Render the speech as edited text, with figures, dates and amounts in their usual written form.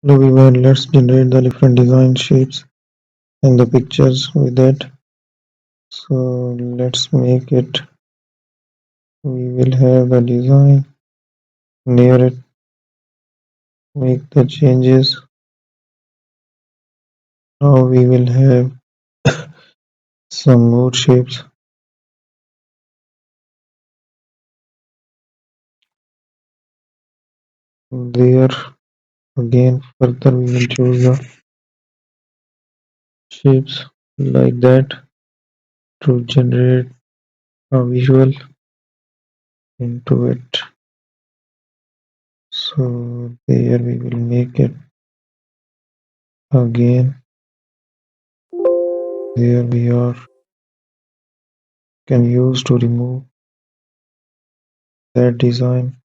Now let's generate the different design shapes and the pictures with that. So let's make it. We will have the design near it, make the changes. Now we will have some more shapes there. Again, further we will choose the shapes like that to generate a visual into it. So there we will make it again. There we are. Can use to remove that design.